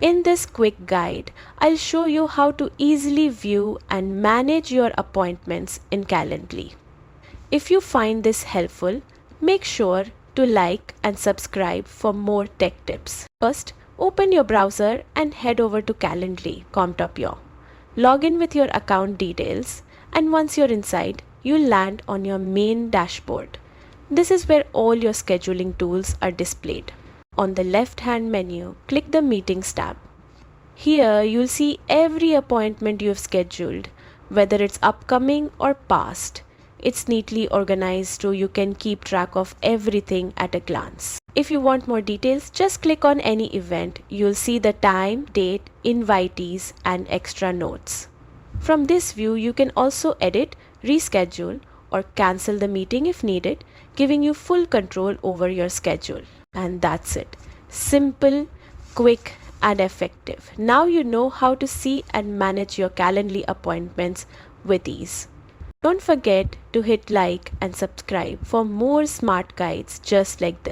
In this quick guide, I'll show you how to easily view and manage your appointments in Calendly. If you find this helpful, make sure to like and subscribe for more tech tips. First, open your browser and head over to calendly.com. Log in with your account details, and once you're inside, you'll land on your main dashboard. This is where all your scheduling tools are displayed. On the left-hand menu, click the Meetings tab. Here, you'll see every appointment you've scheduled, whether it's upcoming or past. It's neatly organized so you can keep track of everything at a glance. If you want more details, just click on any event. You'll see the time, date, invitees, and extra notes. From this view, you can also edit, reschedule, or cancel the meeting if needed, giving you full control over your schedule. And that's it. Simple, quick, and effective. Now you know how to see and manage your Calendly appointments with ease. Don't forget to hit like and subscribe for more smart guides just like this.